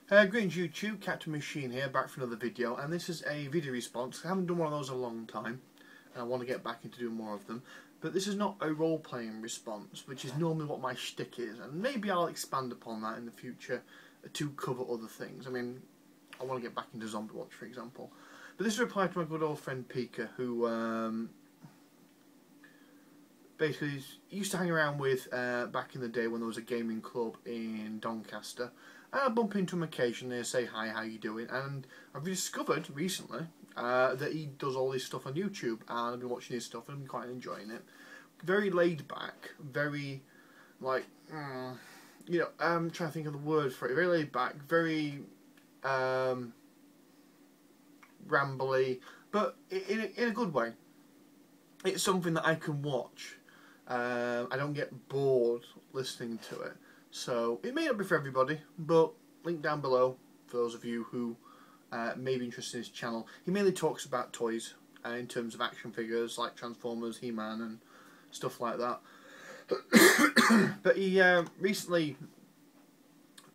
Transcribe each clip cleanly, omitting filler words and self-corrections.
Greetings YouTube, Captain Machine here, back for another video, and this is a video response. I haven't done one of those in a long time, and I want to get back into doing more of them. But this is not a role-playing response, which is normally what my shtick is, and maybe I'll expand upon that in the future to cover other things. I mean, I want to get back into Zombie Watch, for example. But this is a reply to my good old friend Pika, who basically used to hang around with back in the day when there was a gaming club in Doncaster. And I bump into him occasionally and say, hi, how you doing? And I've discovered recently that he does all this stuff on YouTube, and I've been watching his stuff and I've been quite enjoying it. Very laid back, very, like, I'm trying to think of the word for it. Very laid back, very rambly, but in a good way. It's something that I can watch. I don't get bored listening to it. So, it may not be for everybody, but link down below for those of you who may be interested in his channel. He mainly talks about toys in terms of action figures like Transformers, He-Man and stuff like that. But he recently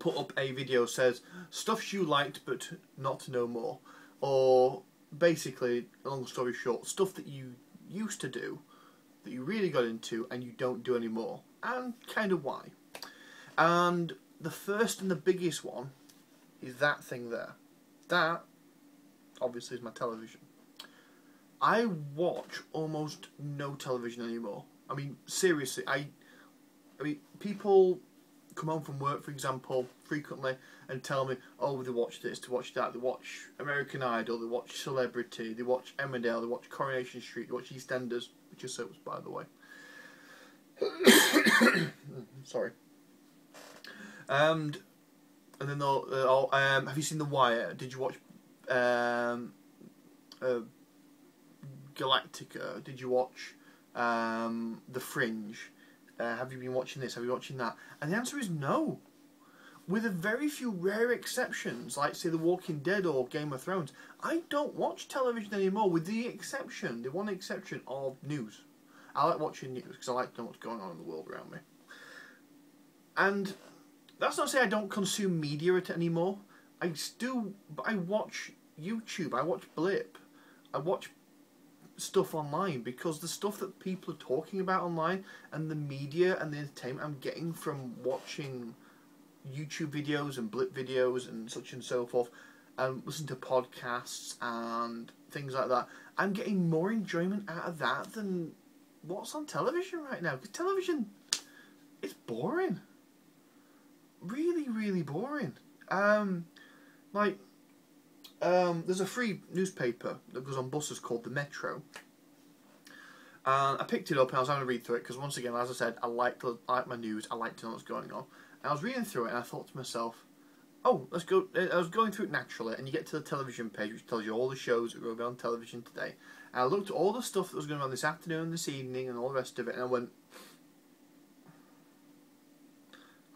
put up a video says, stuff you liked but not no more. Or, basically, long story short, stuff that you used to do, that you really got into and you don't do anymore. And kind of why. And the first and the biggest one is that thing there. That, obviously, is my television. I watch almost no television anymore. I mean, seriously, I mean, people come home from work, for example, frequently and tell me, oh, they watch this, they watch that, they watch American Idol, they watch Celebrity, they watch Emmerdale, they watch Coronation Street, they watch EastEnders, which is soaps, by the way. Sorry. And then they'll, have you seen The Wire? Did you watch Galactica? Did you watch The Fringe? Have you been watching this? Have you been watching that? And the answer is no. With a very few rare exceptions, like say The Walking Dead or Game of Thrones, I don't watch television anymore, with the one exception of news. I like watching news because I like to know what's going on in the world around me. And that's not to say I don't consume media anymore. I watch YouTube, I watch Blip, I watch stuff online because the stuff that people are talking about online and the media and the entertainment I'm getting from watching YouTube videos and Blip videos and such and so forth, and listen to podcasts and things like that, I'm getting more enjoyment out of that than what's on television right now. Because television, it's boring. Really, really boring. There's a free newspaper that goes on buses called The Metro. And I picked it up and I was having to read through it because, once again, as I said, I like my news. I like to know what's going on. And I was reading through it and I thought to myself, oh, let's go. I was going through it naturally, and you get to the television page, which tells you all the shows that are going to be on television today. And I looked at all the stuff that was going to be on this afternoon, this evening, and all the rest of it, and I went,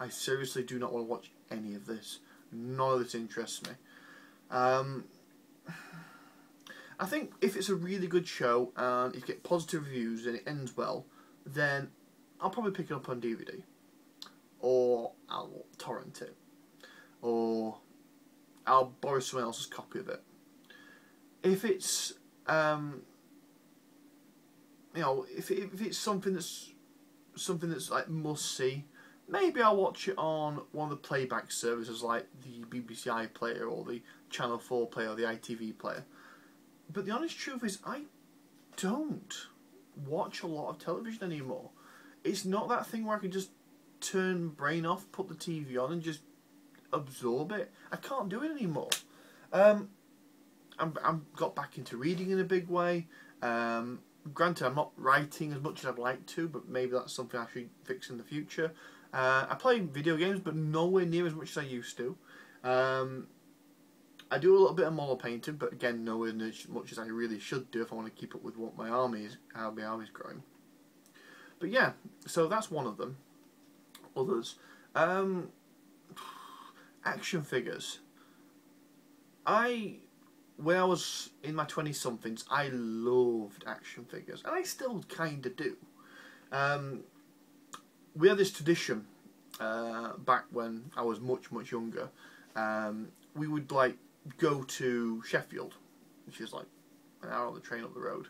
I seriously do not want to watch any of this. None of this interests me. I think if it's a really good show and you get positive reviews and it ends well, then I'll probably pick it up on DVD. Or I'll torrent it. Or I'll borrow someone else's copy of it. If it's, if it's something that's like must see, maybe I'll watch it on one of the playback services like the BBC iPlayer or the Channel 4 player or the ITV player. But the honest truth is, I don't watch a lot of television anymore. It's not that thing where I can just turn my brain off, put the TV on and just absorb it. I can't do it anymore. I'm got back into reading in a big way. Granted, I'm not writing as much as I'd like to, but maybe that's something I should fix in the future. I play video games, but nowhere near as much as I used to. I do a little bit of model painting, but again, nowhere near as much as I really should do if I want to keep up with what my army is, how my army's growing. But yeah, so that's one of them. Others, action figures. When I was in my 20-somethings, I loved action figures, and I still kind of do. We had this tradition back when I was much, much younger, we would like go to Sheffield, which is like an hour on the train up the road,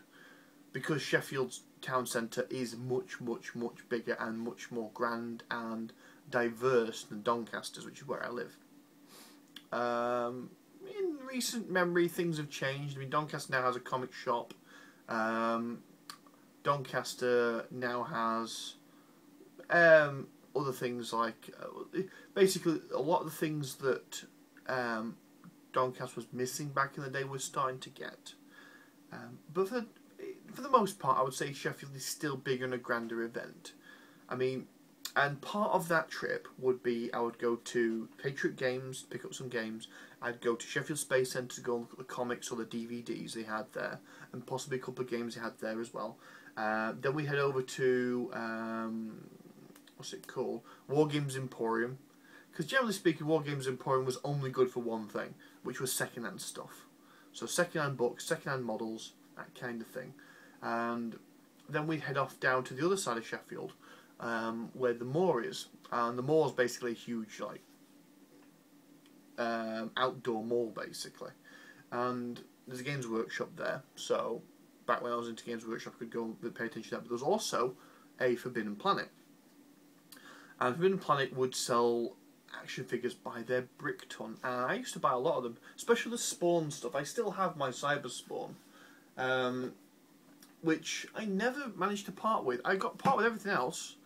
because Sheffield's town centre is much bigger and much more grand and diverse than Doncaster's, which is where I live. In recent memory, things have changed. I mean, Doncaster now has a comic shop. Doncaster now has other things like basically a lot of the things that Doncaster was missing back in the day we're starting to get. But for the most part, I would say Sheffield is still bigger and a grander event. I mean, and part of that trip would be I would go to Patriot Games, pick up some games. I'd go to Sheffield Space Centre to go and look at the comics or the DVDs they had there, and possibly a couple of games they had there as well. Then we head over to what's it called? War Games Emporium, because generally speaking, War Games Emporium was only good for one thing, which was second-hand stuff. So second-hand books, second-hand models, that kind of thing. And then we'd head off down to the other side of Sheffield, where the moor is. And the moor is basically a huge, like, outdoor mall, basically. And there's a Games Workshop there. So back when I was into Games Workshop, I could go and pay attention to that. But there's also a Forbidden Planet. And Forbidden Planet would sell action figures by their brick ton, and I used to buy a lot of them, especially the Spawn stuff. I still have my Cyber Spawn, which I never managed to part with. I got part with everything else: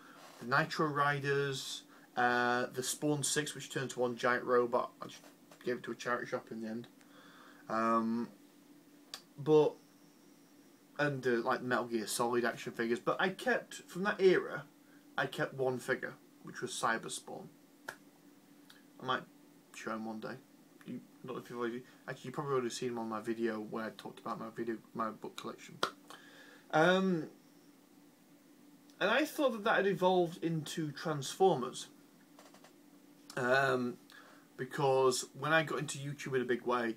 the Nitro Riders, the Spawn 6, which turned to one giant robot. I just gave it to a charity shop in the end. And like Metal Gear Solid action figures. But I kept, from that era, I kept one figure, which was Cyber Spawn. I might show him one day. I don't know if you've already, actually, you probably already seen him on my video where I talked about my book collection. And I thought that had evolved into Transformers. Because when I got into YouTube in a big way,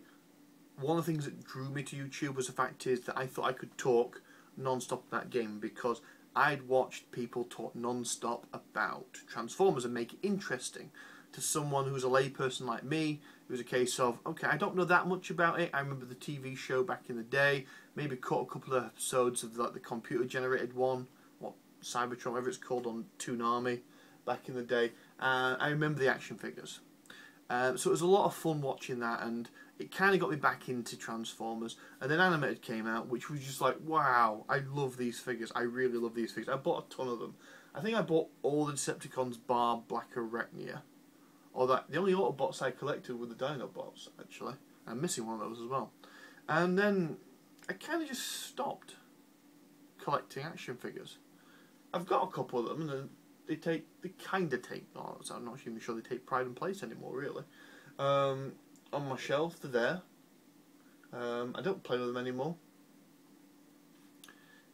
one of the things that drew me to YouTube was the fact is that I thought I could talk non-stop in that game, because I'd watched people talk non-stop about Transformers and make it interesting to someone who was a layperson like me. It was a case of, okay, I don't know that much about it. I remember the TV show back in the day, maybe caught a couple of episodes of like the computer-generated one, what Cybertron, whatever it's called, on Toonami back in the day. I remember the action figures. So it was a lot of fun watching that, and it kind of got me back into Transformers. And then Animated came out, which was just like, wow, I love these figures. I really love these figures. I bought a ton of them. I think I bought all the Decepticons bar Black Arachnia. Or that the only Autobots I collected were the Dinobots, actually. I'm missing one of those as well. And then I kind of just stopped collecting action figures. I've got a couple of them, and they kind of take, oh, I'm not even sure they take pride and place anymore, really. On my shelf, they're there. I don't play with them anymore.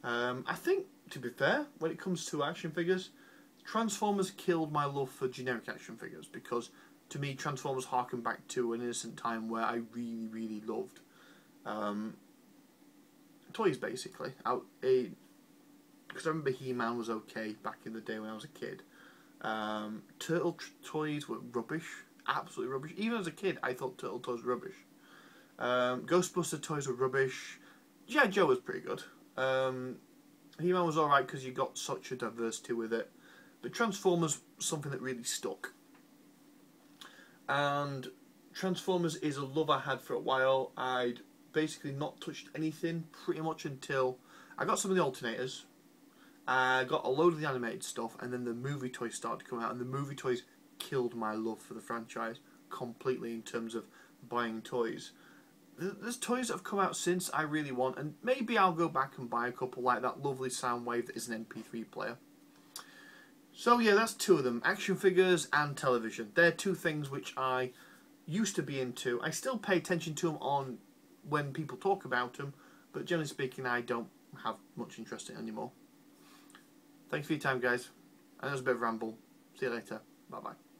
I think, to be fair, when it comes to action figures, Transformers killed my love for generic action figures, because to me Transformers harken back to an innocent time where I really loved toys, basically. Because I remember He-Man was okay back in the day when I was a kid. Turtle toys were rubbish, absolutely rubbish. Even as a kid, I thought Turtle toys were rubbish. Ghostbuster toys were rubbish. G.I. Joe was pretty good. He-Man was alright because you got such a diversity with it. But Transformers was something that really stuck. And Transformers is a love I had for a while. I'd basically not touched anything pretty much until I got some of the alternators. I got a load of the animated stuff, and then the movie toys started to come out, and the movie toys killed my love for the franchise completely in terms of buying toys. There's toys that have come out since I really want, and maybe I'll go back and buy a couple, like that lovely Soundwave that is an MP3 player. So yeah, that's two of them, action figures and television. They're two things which I used to be into. I still pay attention to them on when people talk about them, but generally speaking I don't have much interest in it anymore. Thanks for your time, guys. I know it's a bit of a ramble. See you later. Bye bye.